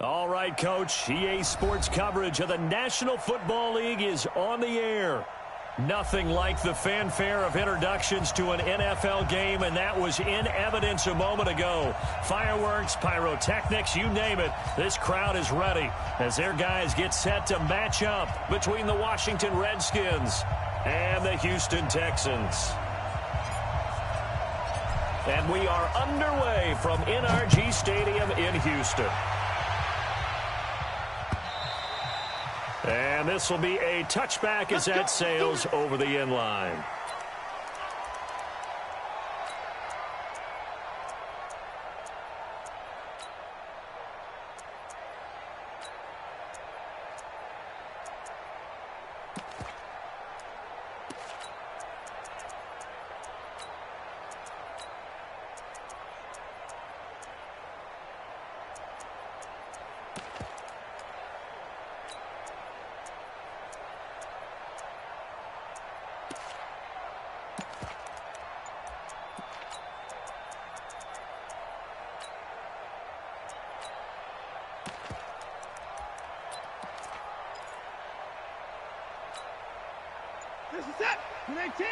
All right, Coach. EA Sports coverage of the National Football League is on the air. Nothing like the fanfare of introductions to an NFL game, and that was in evidence a moment ago. Fireworks, pyrotechnics, you name it. This crowd is ready as their guys get set to match up between the Washington Redskins and the Houston Texans. And we are underway from NRG Stadium in Houston. And this will be a touchback as that sails over the end line. This is it. 19.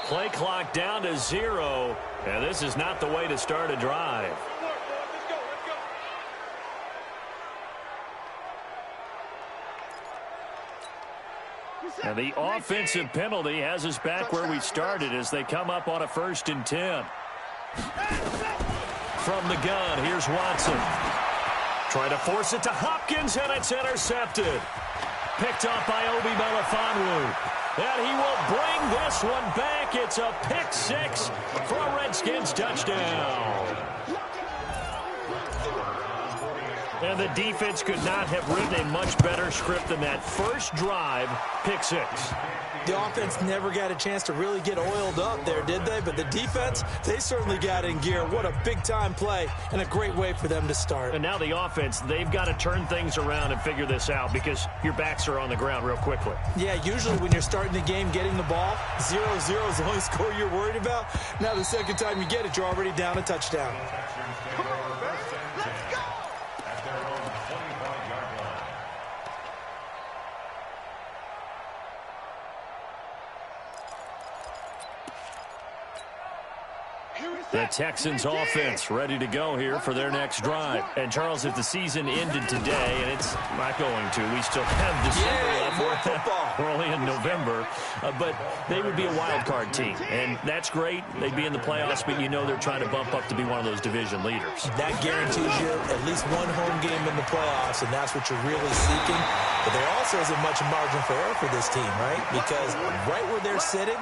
Play clock down to 0, and this is not the way to start a drive. And the offensive penalty has us back where we started as they come up on a 1st and 10. From the gun, here's Watson. Trying to force it to Hopkins, and it's intercepted. Picked up by Obi Melifonwu. And he will bring this one back. It's a pick 6 for a Redskins touchdown. And the defense could not have written a much better script than that first drive, pick 6. The offense never got a chance to really get oiled up there, did they? But the defense, they certainly got in gear. What a big-time play and a great way for them to start. And now the offense, they've got to turn things around and figure this out because your backs are on the ground real quickly. Yeah, usually when you're starting the game, getting the ball, 0-0 is the only score you're worried about. Now the second time you get it, you're already down a touchdown. Come on, man. Let's go. The Texans offense ready to go here for their next drive. And, Charles, if the season ended today, and it's not going to, we still have December left. More football. We're only in November. But they would be a wild card team. And that's great. They'd be in the playoffs, but you know they're trying to bump up to be one of those division leaders. That guarantees you at least one home game in the playoffs, and that's what you're really seeking. But there also isn't much margin for error for this team, right? Because right where they're sitting,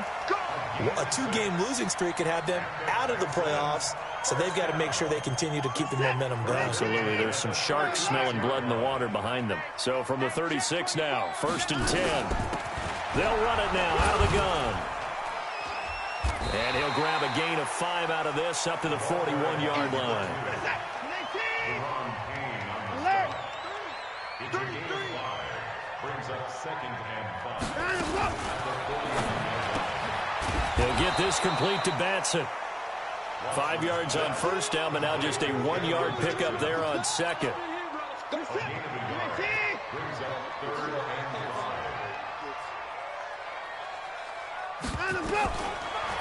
a 2-game losing streak could have them out of the playoffs, so they've got to make sure they continue to keep the momentum going. Absolutely. There's some sharks smelling blood in the water behind them. So from the 36 now, 1st and 10. They'll run it now out of the gun. And he'll grab a gain of 5 out of this up to the 41-yard line. Alert. Brings up 2nd and 5. He'll get this complete to Batson. 5 yards on 1st down, but now just a 1-yard pickup there on 2nd.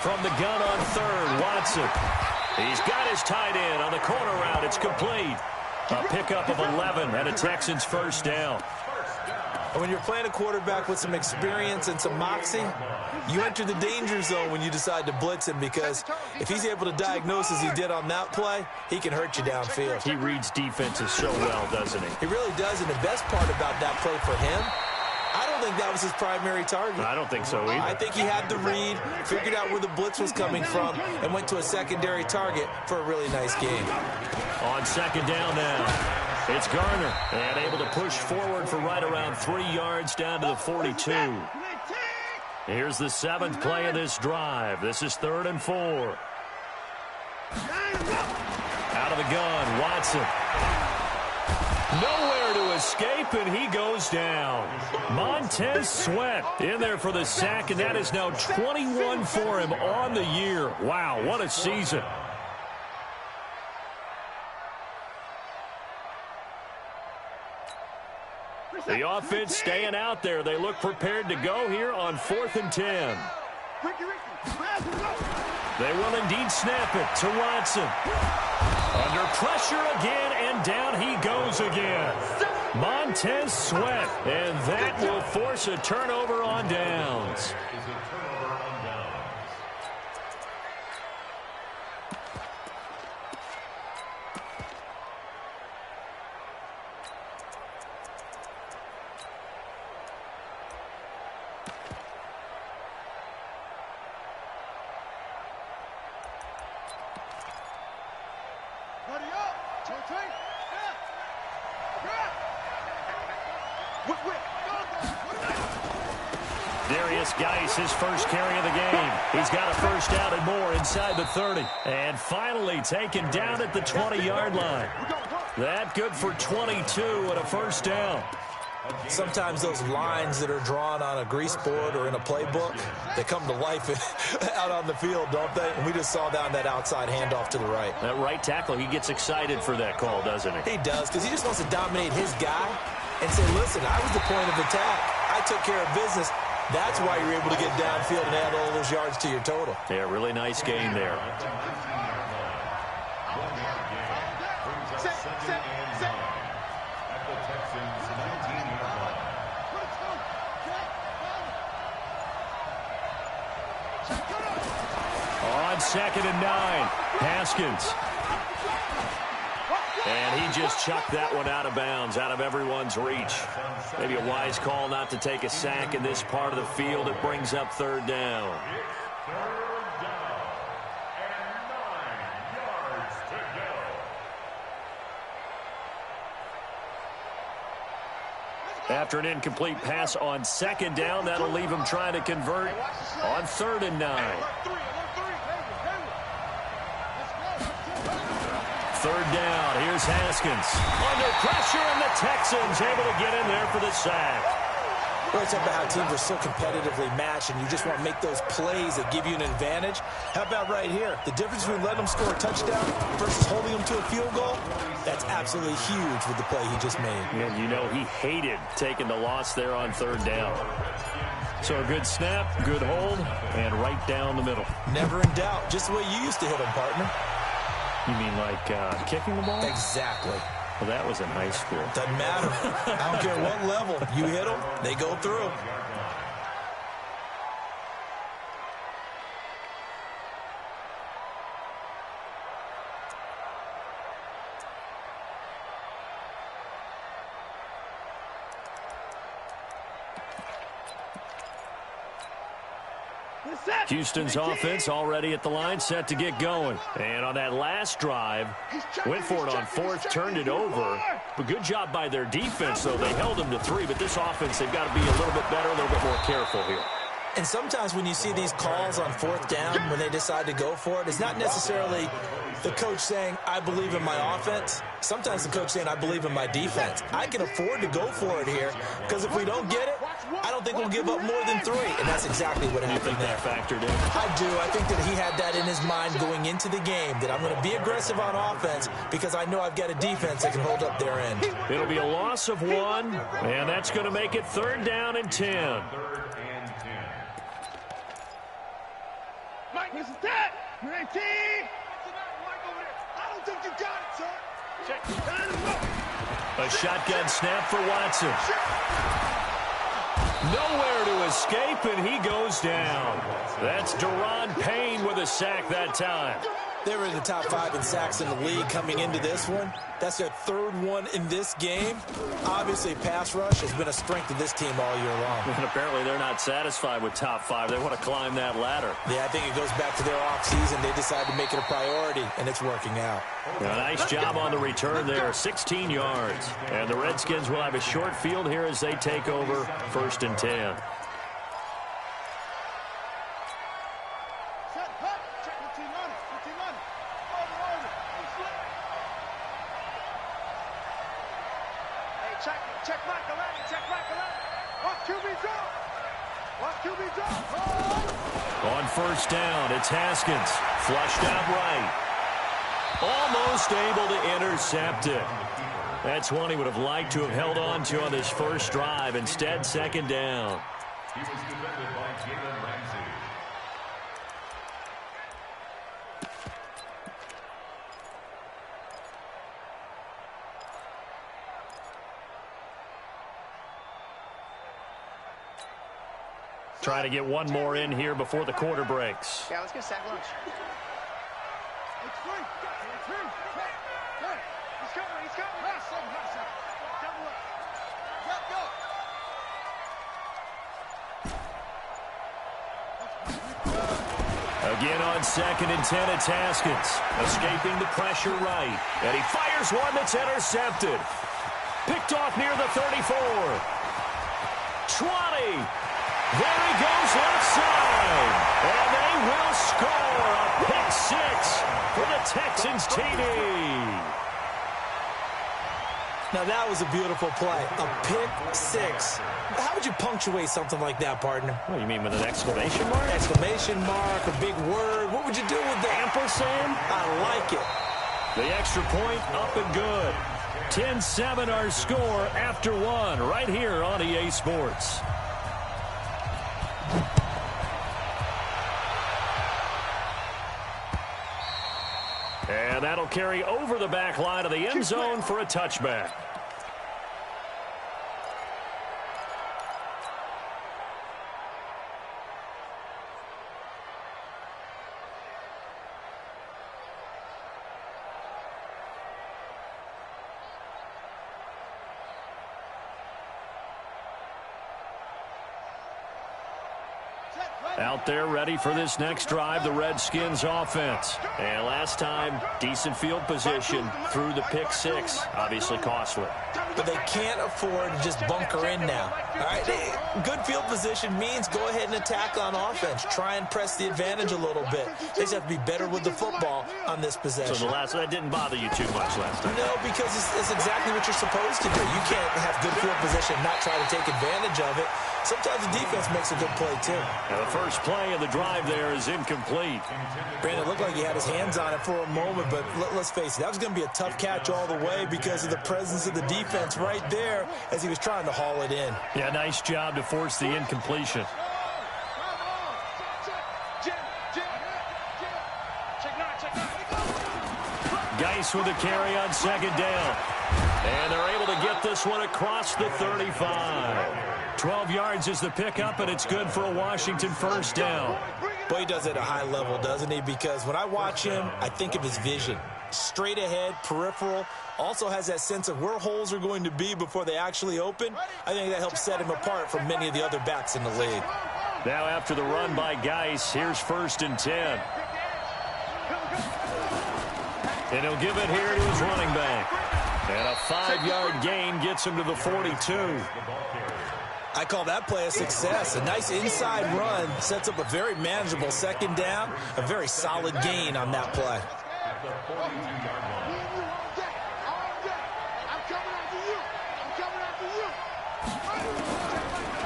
From the gun on 3rd, Watson. He's got his tight end on the corner route. It's complete. A pickup of 11 and a Texans 1st down. And when you're playing a quarterback with some experience and some moxie, you enter the danger zone when you decide to blitz him, because if he's able to diagnose as he did on that play, he can hurt you downfield. He reads defenses so well, doesn't he? He really does, and the best part about that play for him, I don't think that was his primary target. I don't think so either. I think he had the read, figured out where the blitz was coming from, and went to a secondary target for a really nice game. On 2nd down now. It's Garner, and able to push forward for right around 3 yards down to the 42. Here's the 7th play of this drive. This is 3rd and 4. Out of the gun, Watson. Nowhere to escape, and he goes down. Montez Sweat in there for the sack, and that is now 21 for him on the year. Wow, what a season. The offense staying out there. They look prepared to go here on 4th and 10. They will indeed snap it to Watson. Under pressure again, and down he goes again. Montez Sweat, and that will force a turnover on downs. His first carry of the game. He's got a first down and more inside the 30. And finally taken down at the 20-yard line. That good for 22 and a first down. Sometimes those lines that are drawn on a grease board or in a playbook, they come to life out on the field, don't they? And we just saw down that outside handoff to the right. That right tackle, he gets excited for that call, doesn't he? He does, because he just wants to dominate his guy and say, listen, I was the point of attack. I took care of business. That's why you're able to get downfield and add all those yards to your total. Yeah, really nice game there. On 2nd and 9, Haskins. And he just chucked that one out of bounds, out of everyone's reach. Maybe a wise call not to take a sack in this part of the field. It brings up 3rd down. After an incomplete pass on 2nd down, that'll leave him trying to convert on 3rd and 9. 3rd down, here's Haskins. Under pressure, and the Texans able to get in there for the sack. We're talking about how teams are so competitively matched, and you just want to make those plays that give you an advantage. How about right here? The difference between letting them score a touchdown versus holding them to a field goal, that's absolutely huge with the play he just made. And you know he hated taking the loss there on 3rd down. So a good snap, good hold, and right down the middle. Never in doubt, just the way you used to hit them, partner. You mean like kicking the ball? Exactly. Well, that was in high school. Doesn't matter. I don't care what level. You hit them, they go through. Houston's offense already at the line, set to get going. And on that last drive, went for it on 4th, turned it over. But good job by their defense, though. They held them to 3, but this offense, they've got to be a little bit better, a little bit more careful here. And sometimes when you see these calls on 4th down, when they decide to go for it, it's not necessarily the coach saying, I believe in my offense. Sometimes the coach saying, I believe in my defense. I can afford to go for it here, because if we don't get it, I don't think we'll give up more than 3. And that's exactly what happened there. Factored in? I do. I think that he had that in his mind going into the game, that I'm going to be aggressive on offense because I know I've got a defense that can hold up their end. It'll be a loss of 1, and that's going to make it 3rd down and 10. Mike, listen to that. 19. I don't think you got it, son. Check. A shotgun snap for Watson. Nowhere to escape, and he goes down. That's Daron Payne with a sack that time. They were in the top 5 in sacks in the league coming into this one. That's their 3rd one in this game. Obviously, pass rush has been a strength of this team all year long. And apparently they're not satisfied with top 5. They want to climb that ladder. Yeah, I think it goes back to their offseason. They decided to make it a priority, and it's working out. A nice job on the return there, 16 yards. And the Redskins will have a short field here as they take over 1st and 10. Check Michael Lennon. Check Michael Lennon. Watch QB drop. Watch QB drop. On first down, it's Haskins. Flushed out right. Almost able to intercept it. That's one he would have liked to have held on to on this first drive. Instead, second down. He was defended by Jalen Ramsey. Try to get one more in here before the quarter breaks. Yeah, let's get sack lunch. It's free. It's free. Hey, he's coming. He's coming. Last second. Double up. Go. Again on 2nd and 10, it's Haskins. Escaping the pressure right. And he fires one that's intercepted. Picked off near the 34. 20. There he goes left side. And they will score a pick six for the Texans TD. Now, that was a beautiful play. A pick six. How would you punctuate something like that, partner? What, you mean with an exclamation mark? Exclamation mark, a big word. What would you do with that? Ampersand? I like it. The extra point up and good. 10-7 our score after one right here on EA Sports. And that'll carry over the back line of the end zone for a touchback. Out there ready for this next drive, the Redskins offense. And last time, decent field position through the pick six. Obviously costly. But they can't afford to just bunker in now. All right, good field position means go ahead and attack on offense. Try and press the advantage a little bit. They just have to be better with the football on this possession. So that didn't bother you too much last time? No, because it's exactly what you're supposed to do. You can't have good field position and not try to take advantage of it. Sometimes the defense makes a good play, too. Now the first play of the drive there is incomplete. Brandon, it looked like he had his hands on it for a moment, but let's face it, that was going to be a tough catch all the way because of the presence of the defense right there as he was trying to haul it in. Yeah, nice job to force the incompletion. Geis with a carry on second down. And they're able to get this one across the 35. 12 yards is the pickup, and it's good for a Washington first down. Boy, he does it at a high level, doesn't he? Because when I watch him, I think of his vision. Straight ahead, peripheral, also has that sense of where holes are going to be before they actually open. I think that helps set him apart from many of the other backs in the league. Now after the run by Geis, here's 1st and 10. And he'll give it here to his running back. And a 5-yard gain gets him to the 42. I call that play a success. A nice inside run sets up a very manageable second down. A very solid gain on that play.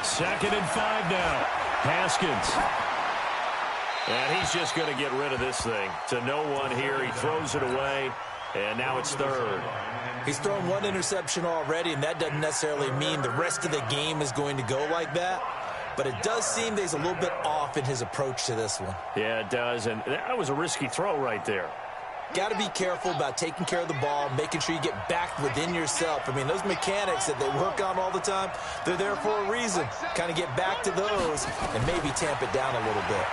Second and 5 now. Haskins. And he's just going to get rid of this thing. To no one here. He throws it away. And now it's 3rd. He's thrown one interception already, and that doesn't necessarily mean the rest of the game is going to go like that. But it does seem that he's a little bit off in his approach to this one. Yeah, it does. And that was a risky throw right there. Got to be careful about taking care of the ball, making sure you get back within yourself. I mean, those mechanics that they work on all the time, they're there for a reason. Kind of get back to those and maybe tamp it down a little bit.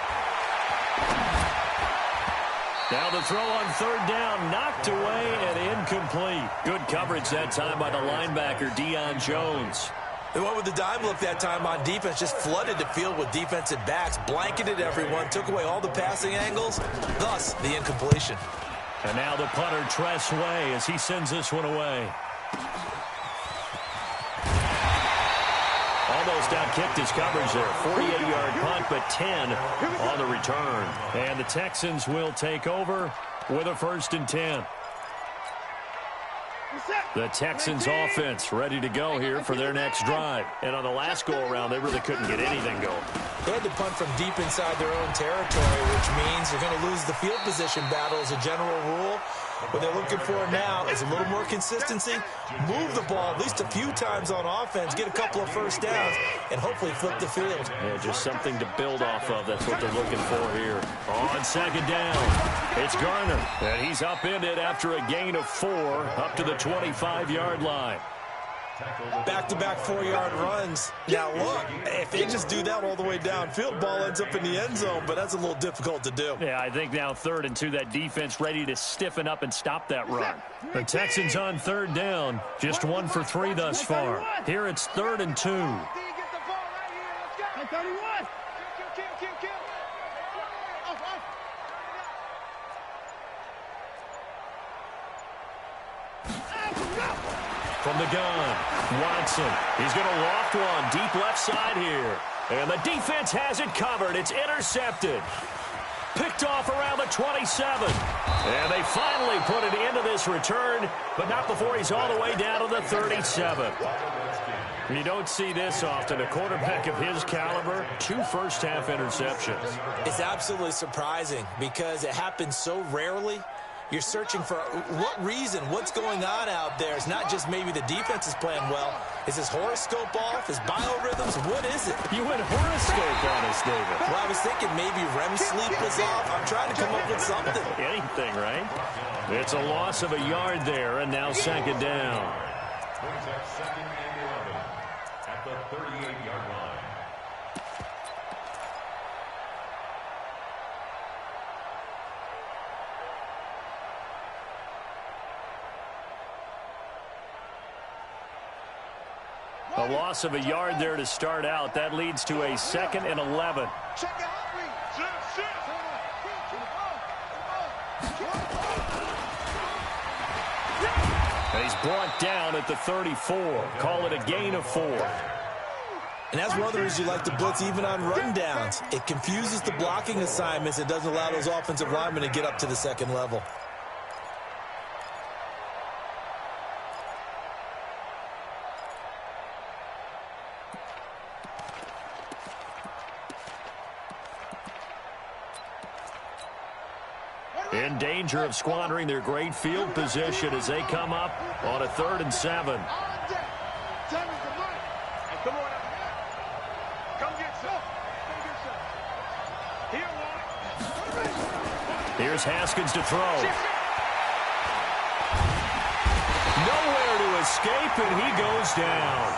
Now the throw on 3rd down, knocked away and incomplete. Good coverage that time by the linebacker, Deion Jones. They went with the dime look that time on defense, just flooded the field with defensive backs, blanketed everyone, took away all the passing angles, thus the incompletion. And now the punter, Tress Way, as he sends this one away. Almost outkicked his coverage there. 48-yard punt, but 10 on the return. And the Texans will take over with a 1st and 10. The Texans offense ready to go here for their next drive. And on the last go-around, they really couldn't get anything going. They had to punt from deep inside their own territory, which means you're going to lose the field position battle as a general rule. What they're looking for now is a little more consistency, move the ball at least a few times on offense, get a couple of first downs, and hopefully flip the field. Yeah, just something to build off of. That's what they're looking for here. On second down, it's Garner. And he's upended after a gain of 4 up to the 25-yard line. Back-to-back 4-yard runs. Now, look, if they just do that all the way downfield, ball ends up in the end zone, but that's a little difficult to do. Yeah, I think now 3rd and 2, that defense ready to stiffen up and stop that run. The Texans on 3rd down, just 1 for 3 thus far. Here it's 3rd and 2. From the gun, Watson. He's going to loft one deep left side here. And the defense has it covered. It's intercepted. Picked off around the 27. And they finally put it into this return, but not before he's all the way down to the 37. You don't see this often. A quarterback of his caliber, 2 first-half interceptions. It's absolutely surprising because it happens so rarely. You're searching for what reason, what's going on out there. It's not just maybe the defense is playing well. Is his horoscope off? His biorhythms? What is it? You went horoscope on us, David. Well, I was thinking maybe REM sleep was off. I'm trying to come up with something. Anything, right? It's a loss of a yard there, and now second down. Brings up 2nd and 11 at the 38-yard line. A loss of a yard there to start out. That leads to a 2nd and 11. And he's brought down at the 34. Call it a gain of 4. And that's one of the reasons you like to blitz even on run downs. It confuses the blocking assignments. It doesn't allow those offensive linemen to get up to the second level. In danger of squandering their great field position as they come up on a 3rd and 7. Here's Haskins to throw. Nowhere to escape, and he goes down.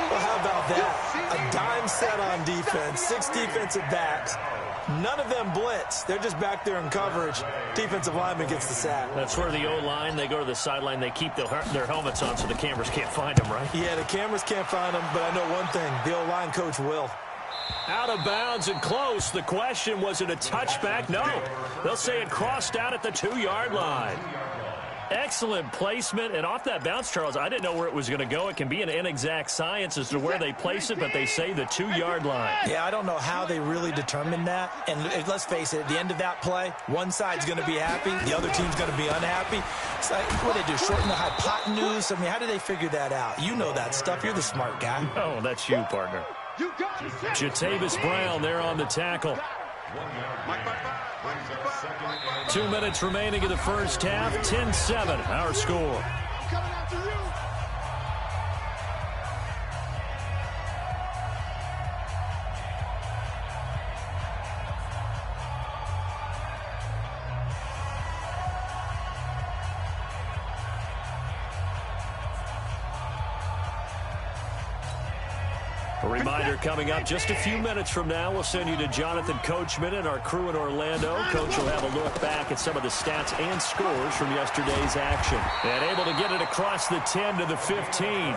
Well, how about that? A dime set on defense, 6 defensive backs. None of them blitz. They're just back there in coverage. Defensive lineman gets the sack. That's where the O-line, they go to the sideline, they keep their helmets on so the cameras can't find them, right? Yeah, the cameras can't find them, but I know one thing. The O-line coach will. Out of bounds and close. The question, was it a touchback? No. They'll say it crossed out at the 2-yard line. Excellent placement, and off that bounce, Charles, I didn't know where it was going to go. It can be an inexact science as to where they place it, but they say the 2-yard line. Yeah, I don't know how they really determined that. And let's face it, at the end of that play, one side's going to be happy, the other team's going to be unhappy. It's like, what do they do, shorten the hypotenuse? I mean, how do they figure that out? You know that stuff. You're the smart guy. Oh, that's you, partner. Jatavis Brown there on the tackle. 2 minutes remaining in the first half. 10-7, our score. A reminder coming up just a few minutes from now. We'll send you to Jonathan Coachman and our crew in Orlando. Coach will have a look back at some of the stats and scores from yesterday's action. And able to get it across the 10 to the 15.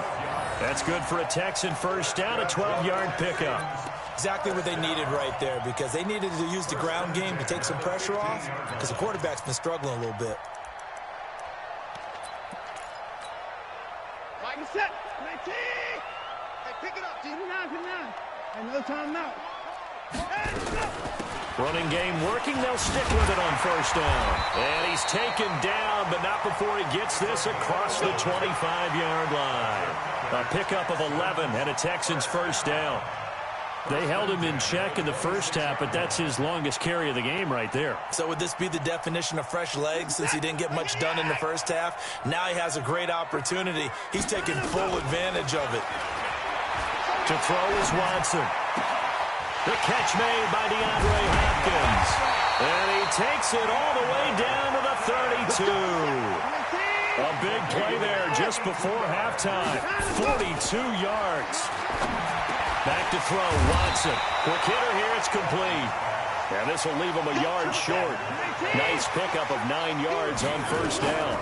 That's good for a Texan first down, a 12-yard pickup. Exactly what they needed right there, because they needed to use the ground game to take some pressure off, because the quarterback's been struggling a little bit. Like I said, 19. Hey, pick it up, D. 59. Another timeout. Hey, Running game working. They'll stick with it on first down. And he's taken down, but not before he gets this across the 25-yard line. A pickup of 11 and a Texans first down. They held him in check in the first half, but that's his longest carry of the game right there. So would this be the definition of fresh legs since he didn't get much done in the first half? Now he has a great opportunity. He's taking full advantage of it. To throw is Watson. The catch made by DeAndre Hopkins. And he takes it all the way down to the 32. A big play there just before halftime. 42 yards. Back to throw, Watson. Quick hitter here, it's complete. And this will leave him a yard short. Nice pickup of 9 yards on first down.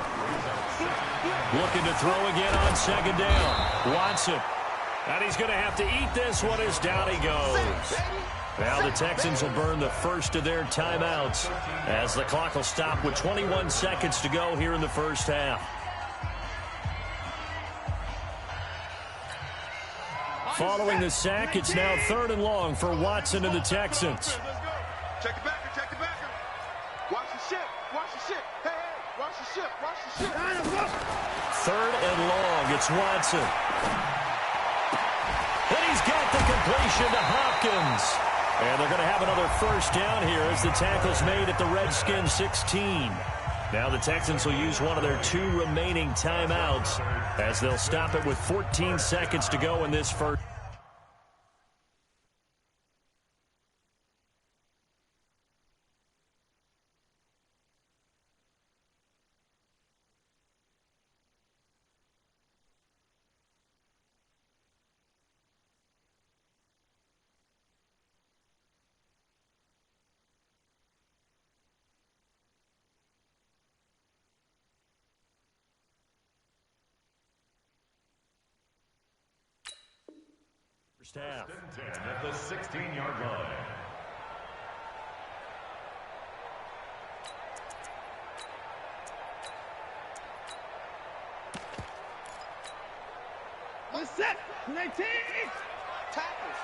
Looking to throw again on second down. Watson. And he's going to have to eat this one as down he goes. Now the Texans will burn the first of their timeouts as the clock will stop with 21 seconds to go here in the first half. Following the sack, it's now 3rd and long for Watson and the Texans. Check the backer, check the backer. Watch the ship, watch the ship. Hey, hey, watch the ship, watch the ship. 3rd and long, it's Watson. And he's got the completion to Hopkins. And they're going to have another first down here as the tackle's made at the Redskins 16. Now the Texans will use one of their 2 remaining timeouts as they'll stop it with 14 seconds to go in this first. Half. 10 at the 16-yard line. One set. 19. Tackles.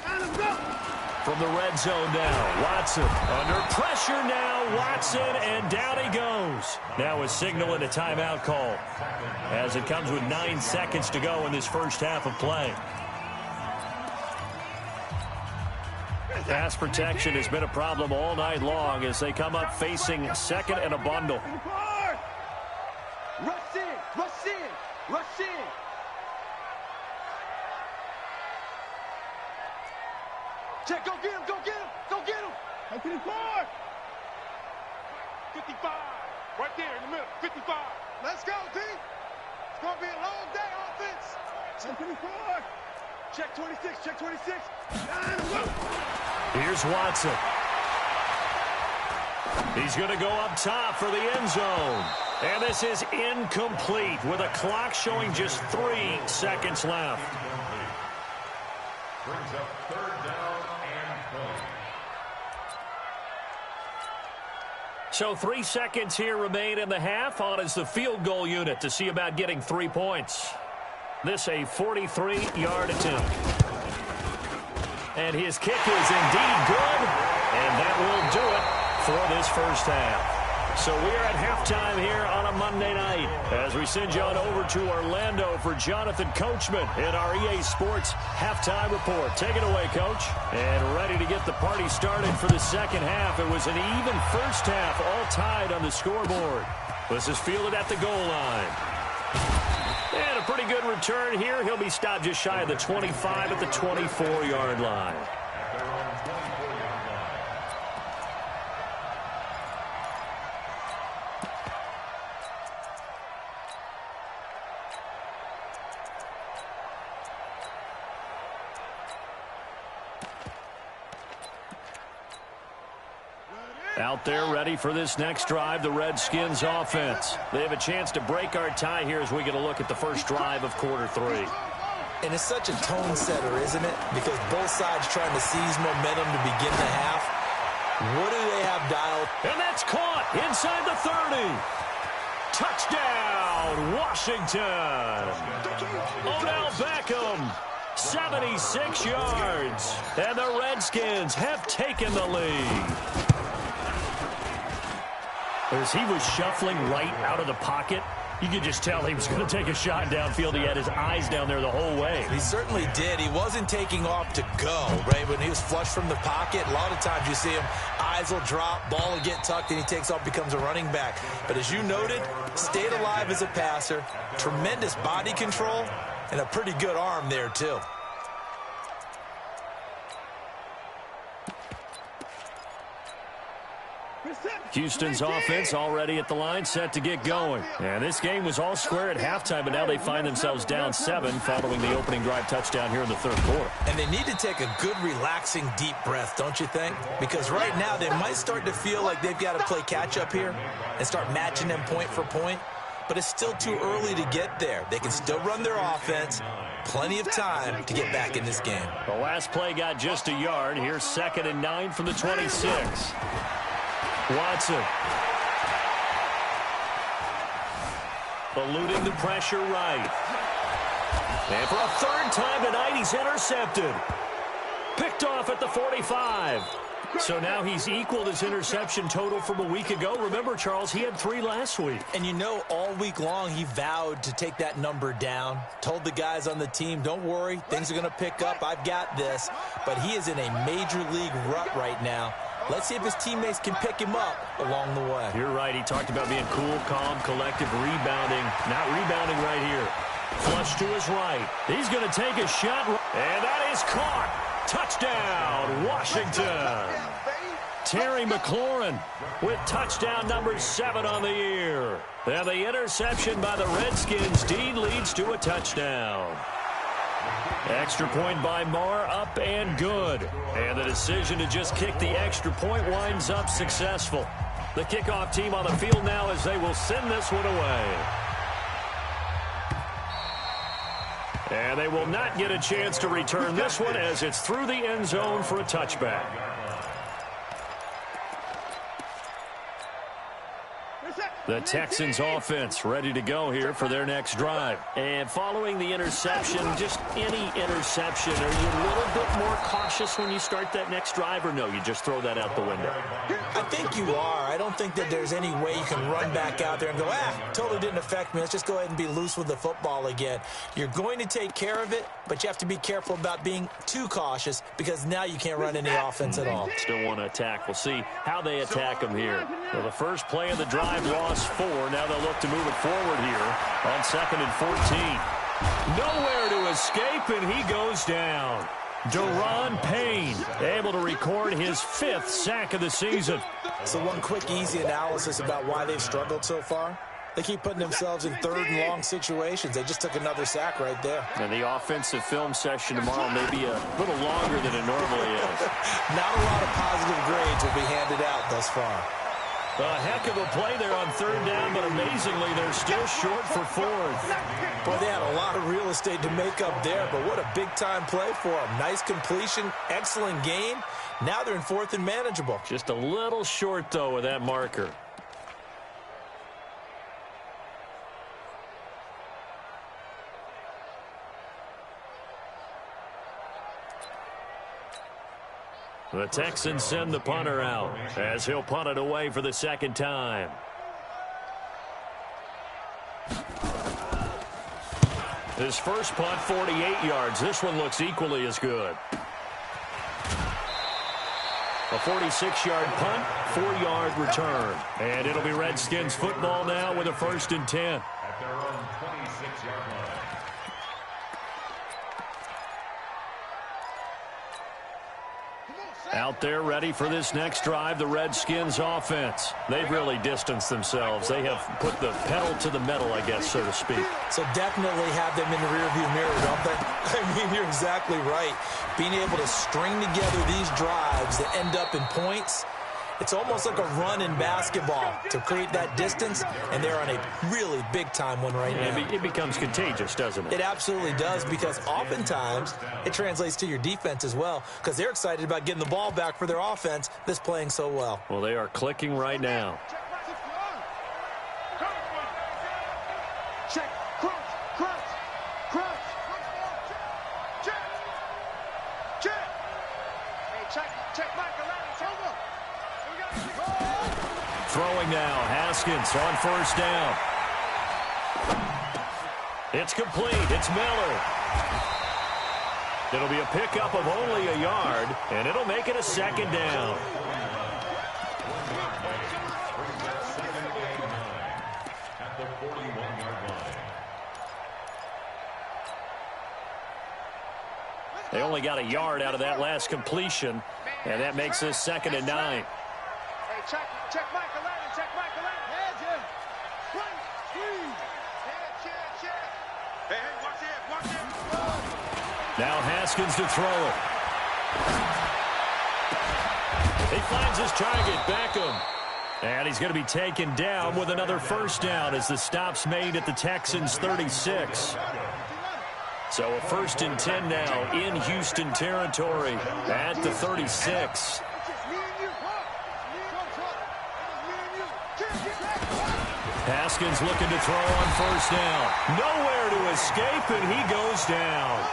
Let's go. From the red zone now, Watson under pressure now, Watson, and down he goes. Now a signal and a timeout call as it comes with 9 seconds to go in this first half of play. Pass protection has been a problem all night long as they come up facing 2nd and a bundle. Rush in. Check, go get him. Up to the court. 55. Right there in the middle. 55. Let's go, D. It's going to be a long day, offense. Up to the court. Check 26. Here's Watson. He's going to go up top for the end zone. And this is incomplete with a clock showing just 3 seconds left. Brings up 3rd down and 20. So 3 seconds here remain in the half. On is the field goal unit to see about getting 3 points. This a 43-yard attempt. And his kick is indeed good. And that will do it for this first half. So we are at halftime here on a Monday night as we send you on over to Orlando for Jonathan Coachman in our EA Sports Halftime Report. Take it away, Coach. And ready to get the party started for the second half. It was an even first half, all tied on the scoreboard. This is fielded at the goal line. And a pretty good return here. He'll be stopped just shy of the 25 at the 24-yard line. Out there ready for this next drive, the Redskins offense. They have a chance to break our tie here as we get a look at the first drive of quarter 3. And it's such a tone setter, isn't it? Because both sides trying to seize momentum to begin the half. What do they have dialed? And that's caught inside the 30. Touchdown, Washington. Odell Beckham 76 yards. And the Redskins have taken the lead. As he was shuffling right out of the pocket, you could just tell he was going to take a shot downfield. He had his eyes down there the whole way. He certainly did. He wasn't taking off to go, right? When he was flush from the pocket, a lot of times you see him, eyes will drop, ball will get tucked, and he takes off, becomes a running back. But as you noted, stayed alive as a passer, tremendous body control, and a pretty good arm there, too. Houston's offense already at the line, set to get going. And this game was all square at halftime, but now they find themselves down 7 following the opening drive touchdown here in the third quarter. And they need to take a good, relaxing, deep breath, don't you think? Because right now they might start to feel like they've got to play catch-up here and start matching them point for point. But it's still too early to get there. They can still run their offense. Plenty of time to get back in this game. The last play got just a yard. Here's 2nd and 9 from the 26. Watson. Eluding the pressure right. And for a third time tonight, he's intercepted. Picked off at the 45. So now he's equaled his interception total from a week ago. Remember, Charles, he had 3 last week. And you know, all week long he vowed to take that number down. Told the guys on the team, don't worry, things are going to pick up. I've got this. But he is in a major league rut right now. Let's see if his teammates can pick him up along the way. You're right. He talked about being cool, calm, collective, rebounding. Not rebounding right here. Flush to his right. He's going to take a shot. And that is caught. Touchdown, Washington. Terry McLaurin with touchdown number 7 on the year. And the interception by the Redskins. Dean leads to a touchdown. Extra point by Marr, up and good. And the decision to just kick the extra point winds up successful. The kickoff team on the field now as they will send this one away. And they will not get a chance to return this one as it's through the end zone for a touchback. The Texans offense ready to go here for their next drive. And following the interception, just any interception, are you a little bit more cautious when you start that next drive, or no, you just throw that out the window? I think you are. I don't think that there's any way you can run back out there and go, totally didn't affect me. Let's just go ahead and be loose with the football again. You're going to take care of it, but you have to be careful about being too cautious because now you can't run any offense at all. Still want to attack. We'll see how they attack them here. Well, the first play of the drive lost 4. Now they'll look to move it forward here on 2nd and 14. Nowhere to escape, and he goes down. Daron Payne able to record his 5th sack of the season. So one quick, easy analysis about why they've struggled so far. They keep putting themselves in 3rd and long situations. They just took another sack right there. And the offensive film session tomorrow may be a little longer than it normally is. Not a lot of positive grades will be handed out thus far. A heck of a play there on 3rd down, but amazingly, they're still short for 4th. Boy, they had a lot of real estate to make up there, but what a big-time play for them. Nice completion, excellent gain. Now they're in 4th and manageable. Just a little short, though, with that marker. The Texans send the punter out as he'll punt it away for the 2nd time. His first punt, 48 yards. This one looks equally as good. A 46-yard punt, 4-yard return. And it'll be Redskins football now with a 1st and 10. At their own 26-yard line. Out there ready for this next drive, the Redskins offense. They've really distanced themselves. They have put the pedal to the metal, I guess, so to speak. So definitely have them in the rearview mirror, don't they? I mean, you're exactly right. Being able to string together these drives that end up in points, it's almost like a run in basketball to create that distance, and they're on a really big-time one right now. It becomes contagious, doesn't it? It absolutely does, because oftentimes it translates to your defense as well, because they're excited about getting the ball back for their offense that's playing so well. Well, they are clicking right now. Check, cross, cross, cross, check. Throwing now, Haskins on first down. It's complete. It's Miller. It'll be a pickup of only a yard, and it'll make it a second down. At the 41-yard line. They only got a yard out of that last completion, and that makes this 2nd and 9. Hey, check Michael Allen, check Michael Allen. Heads in. Right, squeeze. Check. Hey, watch it. Now Haskins to throw it. He finds his target, Beckham. And he's going to be taken down with another first down as the stop's made at the Texans' 36. So a 1st and 10 now in Houston territory at the 36. Haskins looking to throw on first down. Nowhere to escape, and he goes down.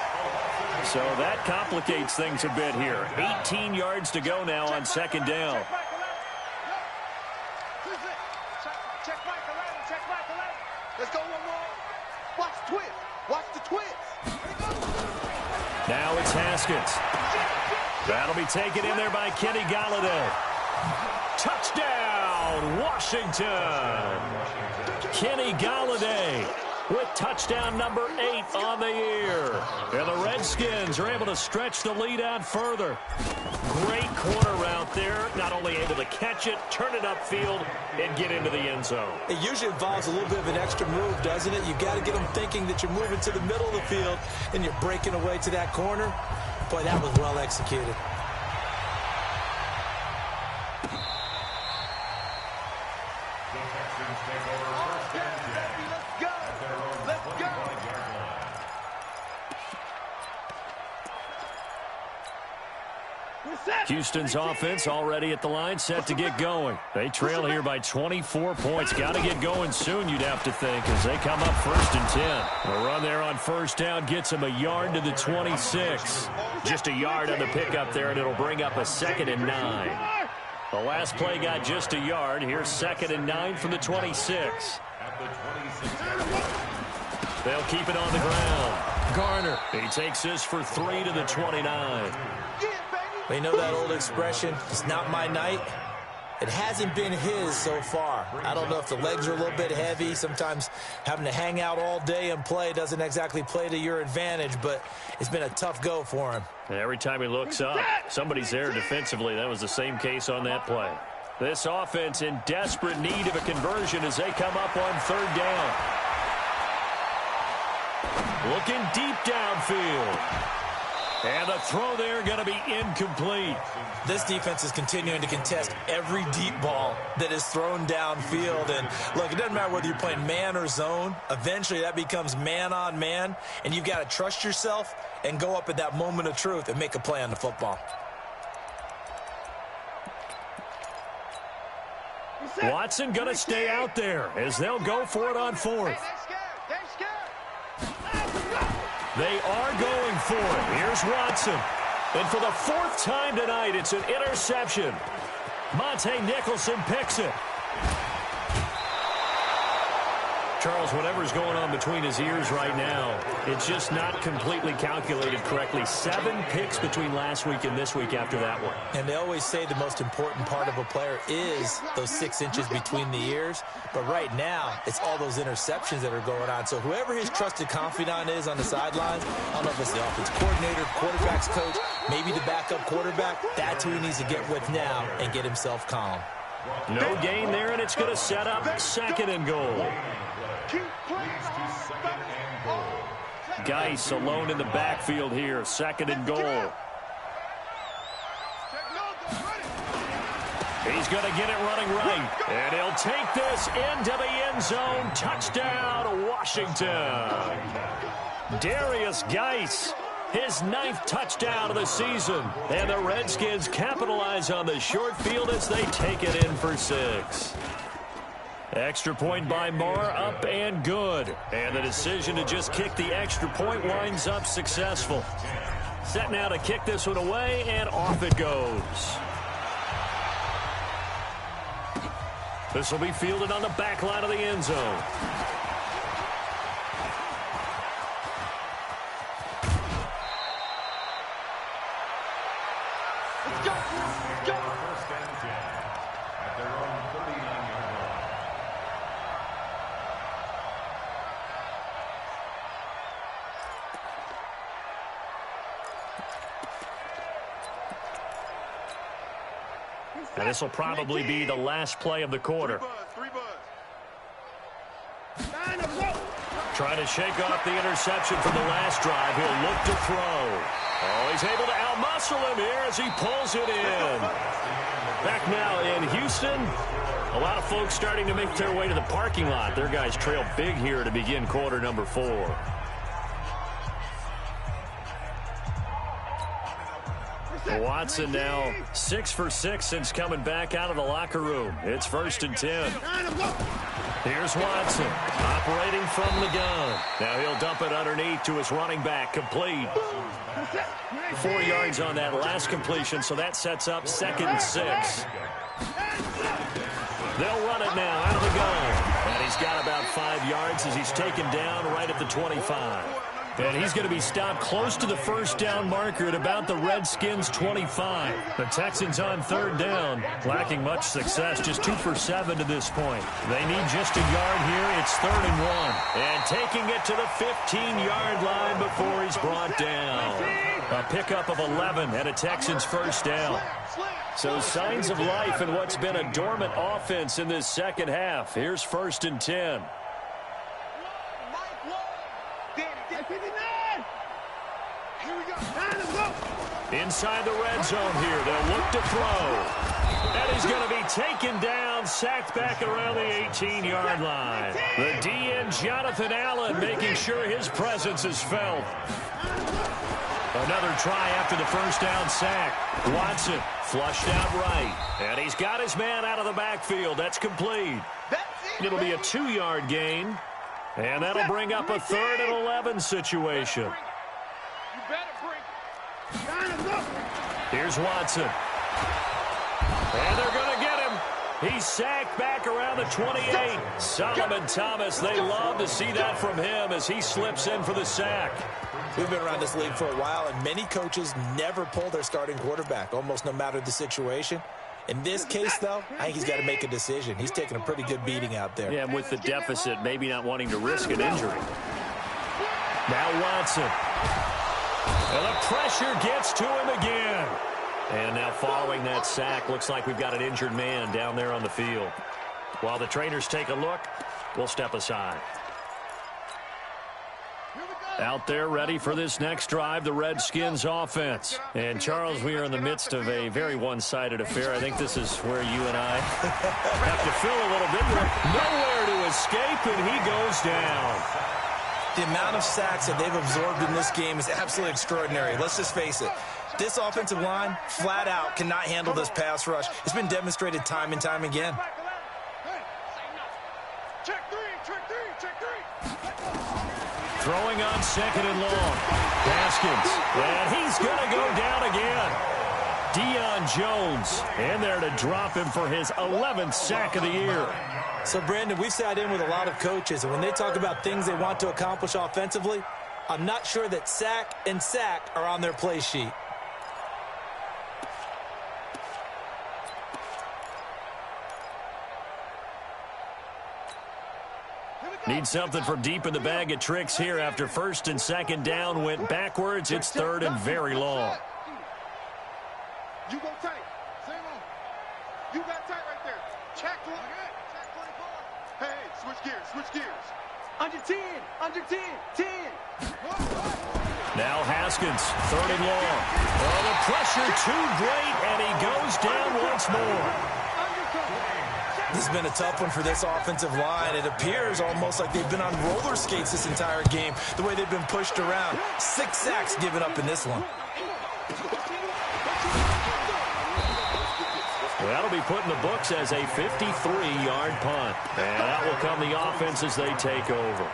So that complicates things a bit here. 18 yards to go now on 2nd down. Check Michael Allen. Let's go one more. Watch the twist. Now it's Haskins. That'll be taken in there by Kenny Golladay. Touchdown, Washington. Kenny Golladay with touchdown number 8 on the year. And the Redskins are able to stretch the lead out further. Great corner route there. Not only able to catch it, turn it upfield, and get into the end zone. It usually involves a little bit of an extra move, doesn't it? You've got to get them thinking that you're moving to the middle of the field and you're breaking away to that corner. Boy, that was well executed. Houston's offense already at the line, set to get going. They trail here by 24 points. Got to get going soon, you'd have to think, as they come up 1st and 10. A run there on first down gets them a yard to the 26. Just a yard on the pickup there, and it'll bring up a 2nd and 9. The last play got just a yard. Here's 2nd and 9 from the 26. They'll keep it on the ground. Garner, he takes this for 3 to the 29. You know that old expression, it's not my night? It hasn't been his so far. I don't know if the legs are a little bit heavy. Sometimes having to hang out all day and play doesn't exactly play to your advantage, but it's been a tough go for him. And every time he looks up, somebody's there defensively. That was the same case on that play. This offense in desperate need of a conversion as they come up on 3rd down. Looking deep downfield. And the throw there going to be incomplete. This defense is continuing to contest every deep ball that is thrown downfield. And, look, it doesn't matter whether you're playing man or zone. Eventually that becomes man on man. And you've got to trust yourself and go up at that moment of truth and make a play on the football. Watson going to stay out there as they'll go for it on 4th. They are going for it. Here's Watson. And for the 4th time tonight, it's an interception. Monte Nicholson picks it. Charles, whatever's going on between his ears right now, it's just not completely calculated correctly. 7 picks between last week and this week after that one. And they always say the most important part of a player is those 6 inches between the ears. But right now, it's all those interceptions that are going on. So whoever his trusted confidant is on the sidelines, I don't know if it's the offense coordinator, quarterback's coach, maybe the backup quarterback, that's who he needs to get with now and get himself calm. No gain there, and it's going to set up 2nd and goal. Geis alone in the backfield here. 2nd and goal. He's going to get it running right. And he'll take this into the end zone. Touchdown, Washington. Darius Geis, his 9th touchdown of the season. And the Redskins capitalize on the short field as they take it in for 6. Extra point by Marr, up and good. And the decision to just kick the extra point winds up successful. Set now to kick this one away, and off it goes. This will be fielded on the back line of the end zone. Let's go. Let's go. First and 10 at their own 39-yard line. And this will probably be the last play of the quarter. Three buzz. Trying to shake off the interception from the last drive. He'll look to throw. Oh, he's able to outmuscle him here as he pulls it in. Back now in Houston. A lot of folks starting to make their way to the parking lot. Their guys trail big here to begin quarter number 4. Watson now 6 for 6 since coming back out of the locker room. It's 1st and 10. Here's Watson operating from the gun. Now he'll dump it underneath to his running back. Complete. 4 yards on that last completion, so that sets up 2nd and 6. They'll run it now out of the gun. And he's got about 5 yards as he's taken down right at the 25. And he's going to be stopped close to the first down marker at about the Redskins' 25. The Texans on 3rd down, lacking much success, just 2 for 7 to this point. They need just a yard here. It's 3rd and 1. And taking it to the 15-yard line before he's brought down. A pickup of 11 and a Texans' first down. So signs of life in what's been a dormant offense in this second half. Here's 1st and 10. Inside the red zone here. They'll look to throw. And he's going to be taken down, sacked back around the 18-yard line. The DN, Jonathan Allen, making sure his presence is felt. Another try after the first down sack. Watson flushed out right. And he's got his man out of the backfield. That's complete. It'll be a 2-yard gain. And that'll bring up a 3rd and 11 situation. Here's Watson. And they're going to get him. He's sacked back around the 28. Solomon Thomas, they love to see that from him as he slips in for the sack. We've been around this league for a while, and many coaches never pull their starting quarterback, almost no matter the situation. In this case, though, I think he's got to make a decision. He's taking a pretty good beating out there. Yeah, and with the deficit, maybe not wanting to risk an injury. Now Watson. And the pressure gets to him again. And now following that sack, looks like we've got an injured man down there on the field. While the trainers take a look, we'll step aside. Out there ready for this next drive, the Redskins offense. And, Charles, we are in the midst of a very one-sided affair. I think this is where you and I have to fill a little bit. Nowhere to escape, and he goes down. The amount of sacks that they've absorbed in this game is absolutely extraordinary. Let's just face it. This offensive line, flat out, cannot handle this pass rush. It's been demonstrated time and time again. Throwing on 2nd and long. Haskins. And he's going to go down again. Deion Jones in there to drop him for his 11th sack of the year. So, Brandon, we've sat in with a lot of coaches, and when they talk about things they want to accomplish offensively, I'm not sure that sack and sack are on their play sheet. Need something from deep in the bag of tricks here after 1st and 2nd down went backwards. It's 3rd and very long. You go tight. Same on. You got tight right there. Check 1. Hey, switch gears. Under 10, 10. Now Haskins, 3rd and long. Oh, the pressure too great, and he goes down once more. This has been a tough one for this offensive line. It appears almost like they've been on roller skates this entire game, the way they've been pushed around. 6 sacks given up in this one. That'll be put in the books as a 53-yard punt. And that will come the offense as they take over.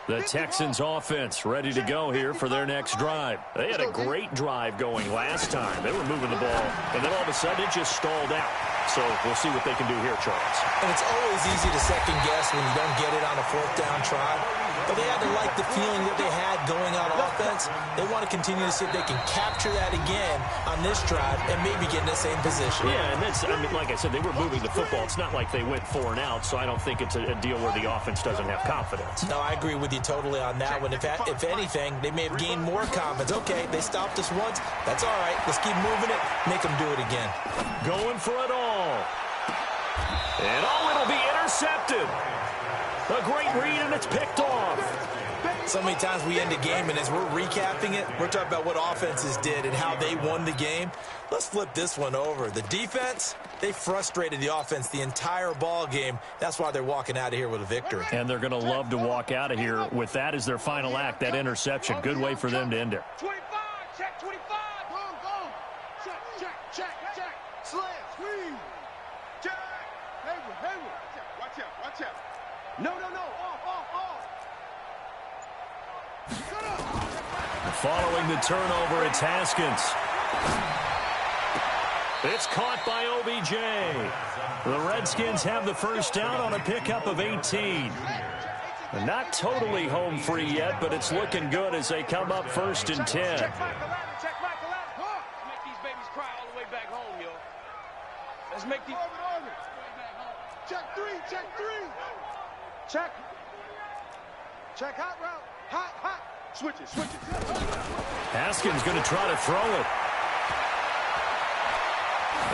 The Texans offense ready to go here for their next drive. They had a great drive going last time. They were moving the ball, and then all of a sudden it just stalled out. So we'll see what they can do here, Charles. And it's always easy to second guess when you don't get it on a fourth down try. But they had to like the feeling that they had going on offense. They want to continue to see if they can capture that again on this drive and maybe get in the same position. Yeah, and that's, I mean, like I said, they were moving the football. It's not like they went 4 and out, so I don't think it's a deal where the offense doesn't have confidence. No, I agree with you totally on that one. If anything, they may have gained more confidence. Okay, they stopped us once. That's all right. Let's keep moving it. Make them do it again. Going for it all. And it'll be intercepted. A great read, and it's picked off. So many times we end a game, and as we're recapping it, we're talking about what offenses did and how they won the game. Let's flip this one over. The defense, they frustrated the offense the entire ball game. That's why they're walking out of here with a victory. And they're going to love to walk out of here with that as their final act, that interception. Good way for them to end it. 25, check 25. Go. Check. Slam, squeeze. Check. Hayward. Watch out. No. Off. Following the turnover, it's Haskins. It's caught by OBJ. The Redskins have the first down on a pickup of 18. Not totally home free yet, but it's looking good as they come up 1st and 10. Check Michael out. Let's make these babies cry all the way back home, yo. Let's make these... Check three. Check hot route. Hot. Switch it. Haskins going to try to throw it.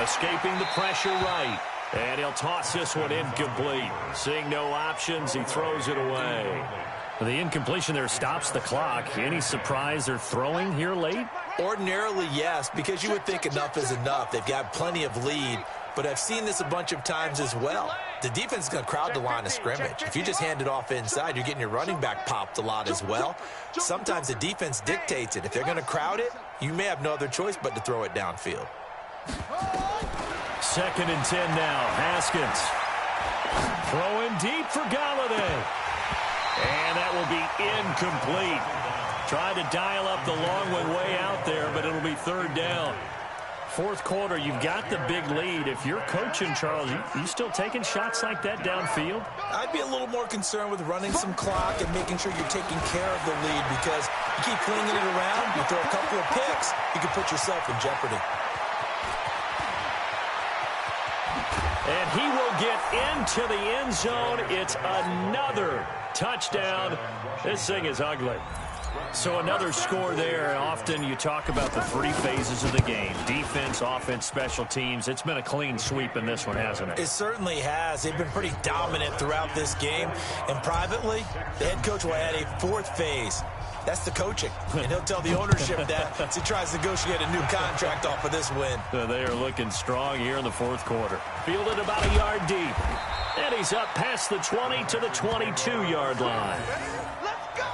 Escaping the pressure right. And he'll toss this one incomplete. Seeing no options, he throws it away. The incompletion there stops the clock. Any surprise they're throwing here late? Ordinarily, yes, because you would think enough is enough. They've got plenty of lead. But I've seen this a bunch of times as well. The defense is going to crowd the line of scrimmage. If you just hand it off inside, you're getting your running back popped a lot as well. Sometimes the defense dictates it. If they're going to crowd it, you may have no other choice but to throw it downfield. 2nd and 10 now. Haskins. Throwing deep for Galladay. And that will be incomplete. Tried to dial up the long one way out there, but it'll be 3rd down. 4th quarter, you've got the big lead. If you're coaching, Charles, you still taking shots like that downfield? I'd be a little more concerned with running some clock and making sure you're taking care of the lead, because you keep flinging it around, you throw a couple of picks, you can put yourself in jeopardy. And he will get into the end zone. It's another touchdown. This thing is ugly. So another score there. Often you talk about the 3 phases of the game: defense, offense, special teams. It's been a clean sweep in this one, hasn't it? It certainly has. They've been pretty dominant throughout this game. And privately, the head coach will add a 4th phase. That's the coaching. And he'll tell the ownership that as he tries to negotiate a new contract off of this win. They are looking strong here in the 4th quarter. Fielded about a yard deep. And he's up past the 20 to the 22-yard line. Let's go.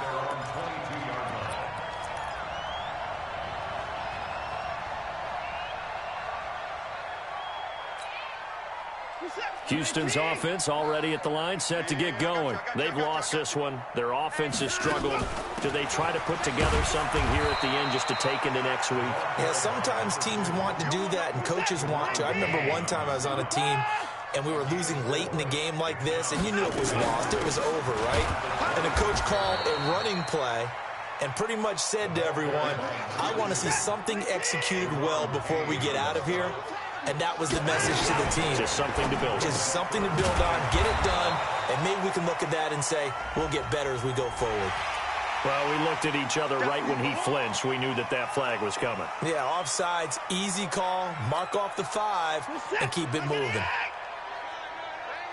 Houston's offense already at the line, set to get going. They've lost this one. Their offense has struggled. Do they try to put together something here at the end just to take into next week? Yeah, sometimes teams want to do that and coaches want to. I remember one time I was on a team and we were losing late in the game like this, and you knew it was lost. It was over, right? And the coach called a running play and pretty much said to everyone, I want to see something executed well before we get out of here. And that was the message to the team. Just something to build. Just something to build on, get it done, and maybe we can look at that and say, we'll get better as we go forward. Well, we looked at each other right when he flinched. We knew that that flag was coming. Yeah, offsides, easy call, mark off the 5, and keep it moving. Bang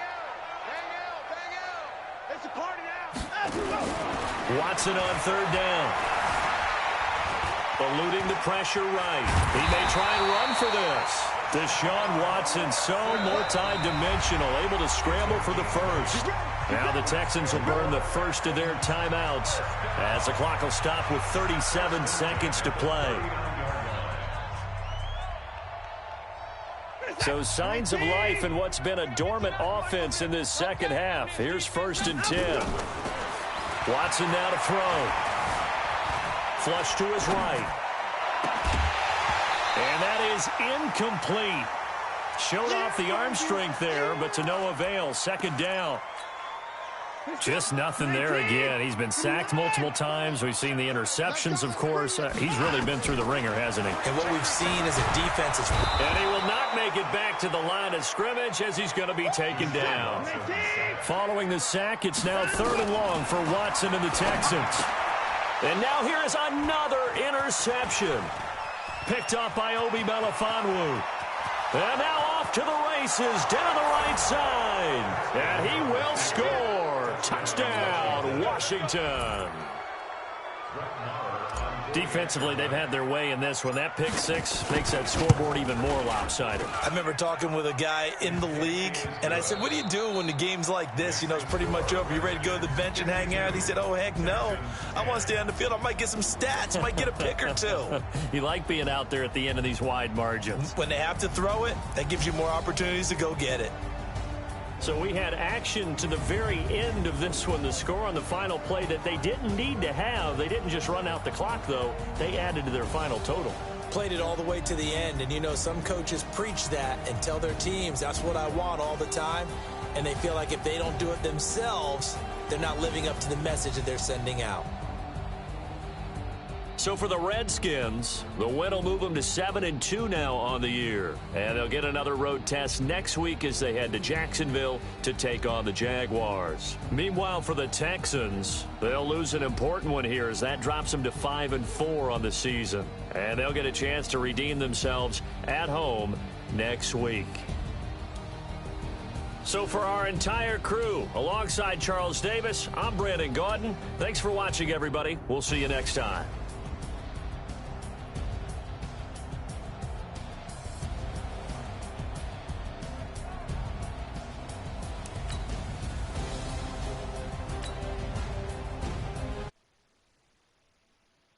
out. It's a party now. Watson on 3rd down. Eluding the pressure right. He may try and run for this. Deshaun Watson, so multi-dimensional, able to scramble for the first. Now the Texans will burn the first of their timeouts as the clock will stop with 37 seconds to play. So signs of life in what's been a dormant offense in this second half. Here's 1st and 10. Watson now to throw. Flush to his right. And that is incomplete. Showed off the arm strength there, but to no avail. Second down. Just nothing there again. He's been sacked multiple times. We've seen the interceptions, of course. He's really been through the ringer, hasn't he? And what we've seen is a defense is... And he will not make it back to the line of scrimmage as he's going to be taken down. Following the sack, it's now 3rd and long for Watson and the Texans. And now here is another interception. Picked up by Obi Melifonwu. And now off to the races down the right side. And he will score. Touchdown, Washington. Defensively, they've had their way in this one. That pick six makes that scoreboard even more lopsided. I remember talking with a guy in the league, and I said, what do you do when the game's like this? You know, it's pretty much over. You ready to go to the bench and hang out? He said, oh, heck no. I want to stay on the field. I might get some stats. I might get a pick or two. You like being out there at the end of these wide margins. When they have to throw it, that gives you more opportunities to go get it. So we had action to the very end of this one. The score on the final play that they didn't need to have. They didn't just run out the clock, though. They added to their final total. Played it all the way to the end. And, you know, some coaches preach that and tell their teams, that's what I want all the time. And they feel like if they don't do it themselves, they're not living up to the message that they're sending out. So for the Redskins, the win will move them to 7-2 now on the year. And they'll get another road test next week as they head to Jacksonville to take on the Jaguars. Meanwhile, for the Texans, they'll lose an important one here as that drops them to 5-4 on the season. And they'll get a chance to redeem themselves at home next week. So for our entire crew, alongside Charles Davis, I'm Brandon Gaudin. Thanks for watching, everybody. We'll see you next time.